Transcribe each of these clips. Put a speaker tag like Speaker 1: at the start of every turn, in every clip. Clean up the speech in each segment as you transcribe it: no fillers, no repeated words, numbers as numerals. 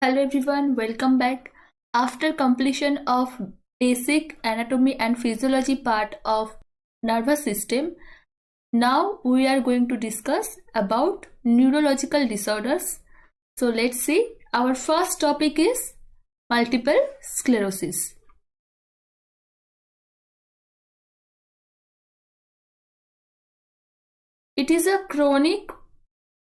Speaker 1: Hello everyone, welcome back. After completion of basic anatomy and physiology part of nervous system, now we are going to discuss about neurological disorders. So let's see. Our first topic is multiple sclerosis. It is a chronic,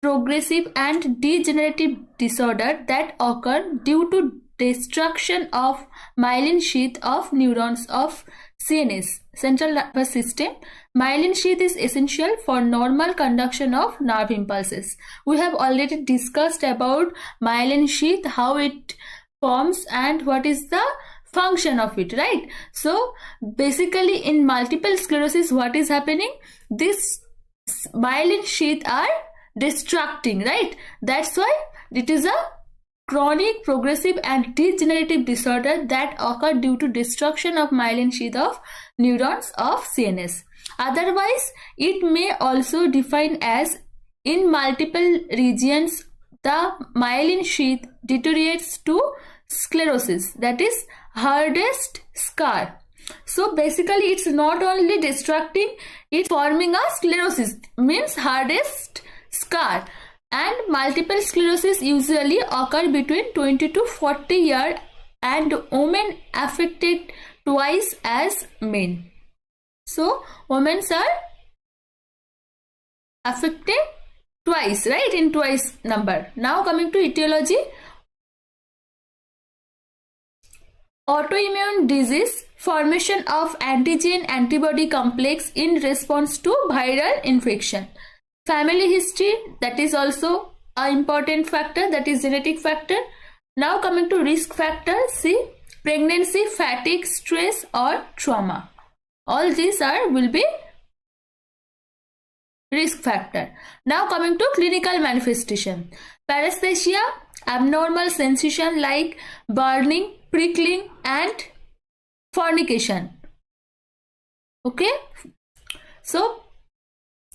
Speaker 1: progressive and degenerative disorder that occur due to destruction of myelin sheath of neurons of CNS, central nervous system. Myelin sheath is essential for normal conduction of nerve impulses. We have already discussed about myelin sheath, how it forms and what is the function of it, right? So basically in multiple sclerosis, what is happening? This myelin sheath are destructing, right? That's why it is a chronic, progressive and degenerative disorder that occur due to destruction of myelin sheath of neurons of CNS. Otherwise, it may also define as in multiple regions the myelin sheath deteriorates to sclerosis, that is hardest scar. So basically it's not only destructing, it's forming a sclerosis, means hardest scar. And multiple sclerosis usually occur between 20 to 40 years and women affected twice as men. So women are affected twice, right, in twice number. Now coming to etiology. Autoimmune disease, formation of antigen-antibody complex in response to viral infection. Family history, that is also an important factor, that is genetic factor. Now coming to risk factors, see, pregnancy, fatigue, stress or trauma. All these will be risk factor. Now coming to clinical manifestation. Paresthesia, abnormal sensation like burning, prickling and fornication. Okay, so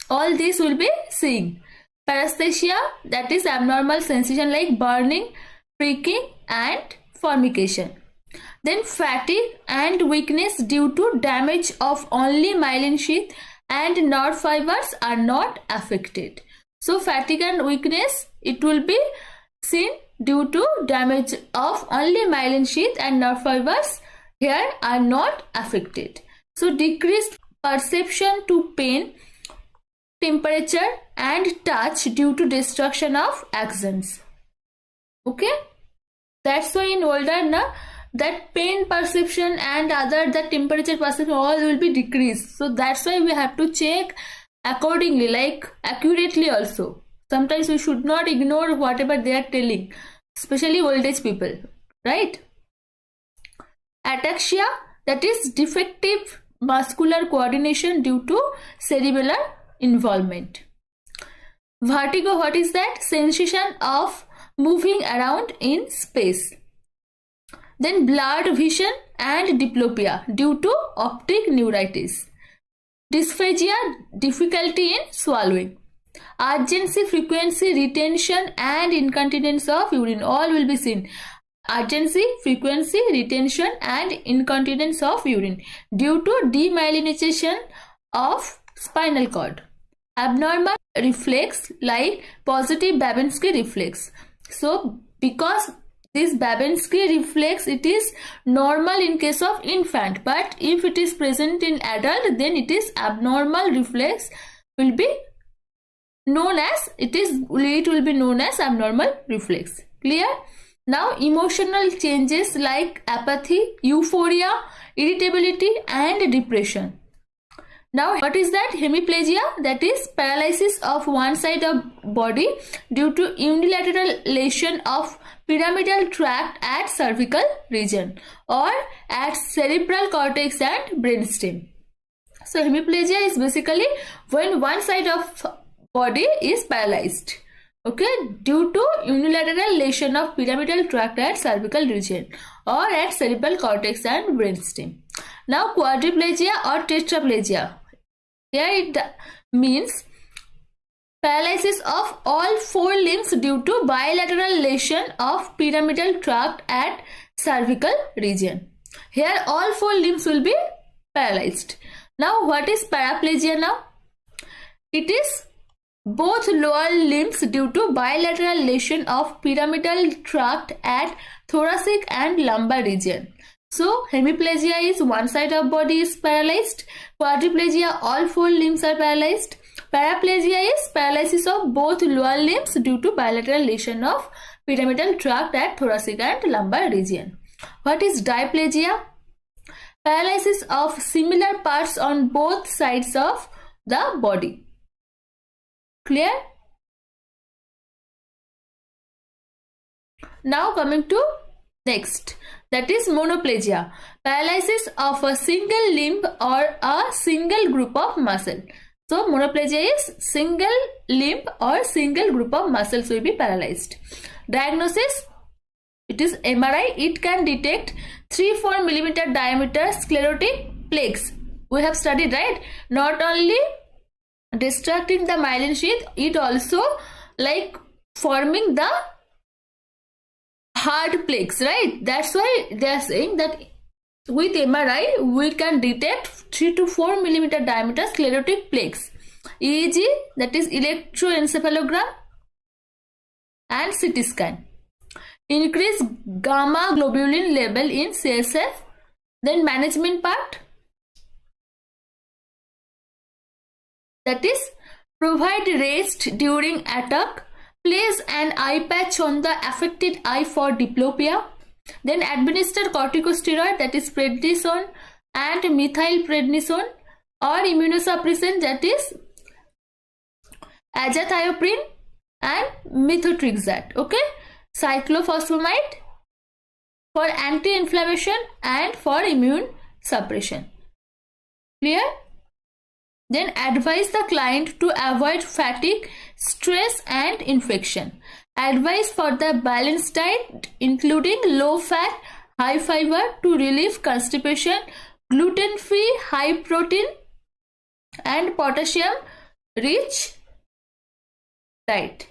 Speaker 1: all these will be seeing. Paresthesia, that is abnormal sensation like burning, pricking and fornication. Then fatigue and weakness due to damage of only myelin sheath and nerve fibers are not affected. So fatigue and weakness, it will be seen due to damage of only myelin sheath and nerve fibers here are not affected. So decreased perception to pain, temperature and touch due to destruction of axons. Okay, that's why in older that pain perception and other the temperature perception all will be decreased. So that's why we have to check accordingly, like accurately also. Sometimes we should not ignore whatever they are telling, especially old age people, right? Ataxia, that is defective muscular coordination due to cerebellar involvement. Vertigo, what is that? Sensation of moving around in space. Then blurred vision and diplopia due to optic neuritis. Dysphagia, difficulty in swallowing. Urgency, frequency, retention and incontinence of urine, all will be seen. Urgency, frequency, retention and incontinence of urine due to demyelinization of spinal cord. Abnormal reflex like positive Babinski reflex. So because this Babinski reflex, it is normal in case of infant, but if it is present in adult, then it is abnormal reflex will be known as, it will be known as abnormal reflex. Clear? Now emotional changes like apathy, euphoria, irritability and depression. Now what is that? Hemiplegia, that is paralysis of one side of body due to unilateral lesion of pyramidal tract at cervical region or at cerebral cortex and brainstem. So hemiplegia is basically when one side of body is paralyzed, okay, due to unilateral lesion of pyramidal tract at cervical region or at cerebral cortex and brainstem. Now quadriplegia or tetraplegia, here it means paralysis of all four limbs due to bilateral lesion of pyramidal tract at cervical region. Here all four limbs will be paralyzed. Now what is paraplegia now? It is both lower limbs due to bilateral lesion of pyramidal tract at thoracic and lumbar region. So hemiplegia is one side of body is paralyzed. Quadriplegia, all four limbs are paralyzed. Paraplegia is paralysis of both lower limbs due to bilateral lesion of pyramidal tract at thoracic and lumbar region. What is diplegia? Paralysis of similar parts on both sides of the body. Clear? Now coming to next, that is monoplegia, paralysis of a single limb or a single group of muscle. So monoplegia is single limb or single group of muscles will be paralyzed. Diagnosis, it is MRI. It can detect 3-4 millimeter diameter sclerotic plaques. We have studied, right? Not only distracting the myelin sheath, it also like forming the hard plaques, right? That's why they are saying that with MRI we can detect 3 to 4 millimeter diameter sclerotic plaques. EEG, that is electroencephalogram, and CT scan. Increase gamma globulin level in CSF. Then management part, that is provide rest during attack, place an eye patch on the affected eye for diplopia, then administer corticosteroid, that is prednisone and methylprednisone, or immunosuppressant, that is azathioprine and methotrexate. Okay, cyclophosphamide for anti-inflammation and for immune suppression. Clear? Then advise the client to avoid fatigue, stress and infection. Advice for the balanced diet including low fat, high fiber to relieve constipation, gluten free, high protein and potassium rich diet.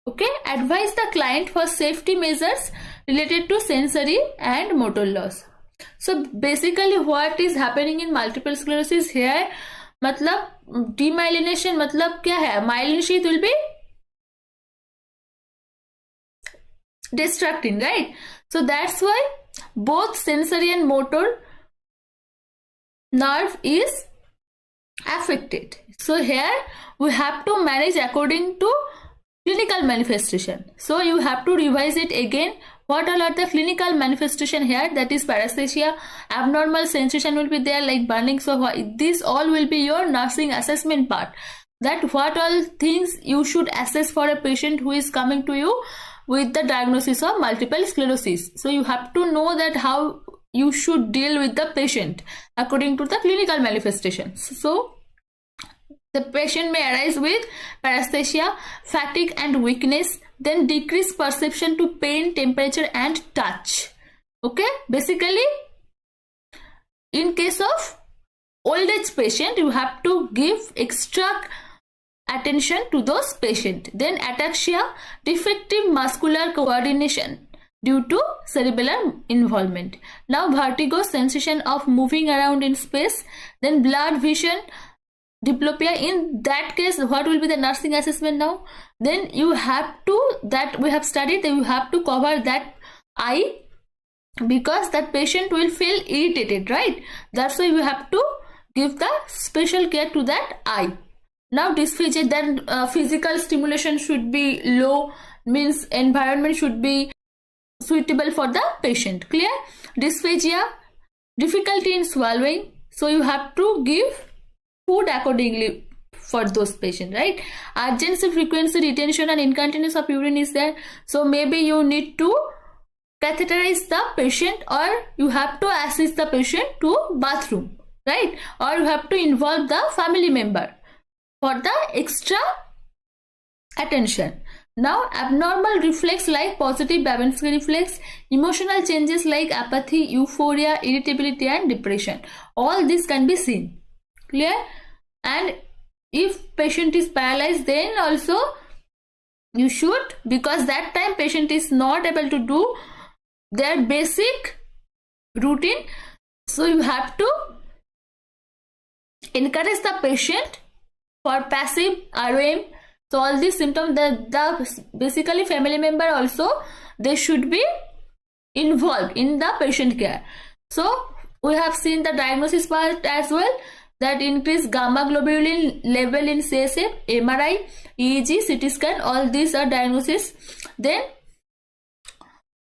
Speaker 1: Okay, advise the client for safety measures related to sensory and motor loss. So basically what is happening in multiple sclerosis here, मतलब demyelination मतलब क्या है, myelin sheath will be distracting, right? So that's why both sensory and motor nerve is affected. So here we have to manage according to clinical manifestation. So you have to revise it again. What all are the clinical manifestation here? That is paresthesia, abnormal sensation will be there like burning. So this all will be your nursing assessment part. That what all things you should assess for a patient who is coming to you with the diagnosis of multiple sclerosis. So you have to know that how you should deal with the patient according to the clinical manifestations. So the patient may arise with paresthesia, fatigue and weakness, then decreased perception to pain, temperature and touch. Okay, basically in case of old age patient you have to give extra attention to those patients. Then ataxia, defective muscular coordination due to cerebellar involvement. Now vertigo, sensation of moving around in space, then blurred vision, diplopia. In that case what will be the nursing assessment now? Then you have to, that we have studied that you have to cover that eye because that patient will feel irritated, right? That's why you have to give the special care to that eye. Now dysphagia, then physical stimulation should be low, means environment should be suitable for the patient. Clear? Dysphagia, difficulty in swallowing, so you have to give food accordingly for those patients, right? Urgency, frequency, retention and incontinence of urine is there, so maybe you need to catheterize the patient or you have to assist the patient to bathroom, right? Or you have to involve the family member for the extra attention. Now abnormal reflex like positive Babinski reflex, emotional changes like apathy, euphoria, irritability and depression, all this can be seen. Clear? And if patient is paralyzed, then also you should, because that time patient is not able to do their basic routine, so you have to encourage the patient for passive ROM. So all these symptoms, the basically family member also, they should be involved in the patient care. So we have seen the diagnosis part as well, that increased gamma globulin level in CSF, MRI, EEG, CT scan, all these are diagnosis. Then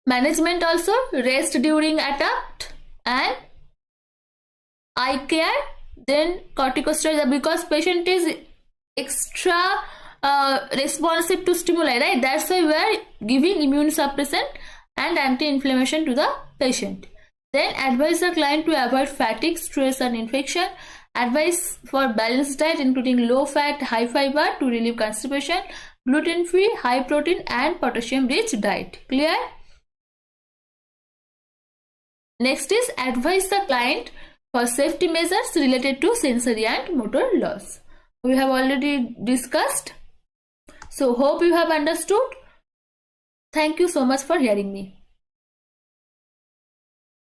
Speaker 1: management also, rest during attack and eye care. Then corticosteroids, because patient is extra responsive to stimuli, right? That's why we are giving immune suppressant and anti-inflammation to the patient. Then advise the client to avoid fatigue, stress and infection. Advice for balanced diet including low fat, high fiber to relieve constipation, gluten free, high protein and potassium rich diet. Clear? Next is advise the client for safety measures related to sensory and motor loss. We have already discussed. So hope you have understood. Thank you so much for hearing me.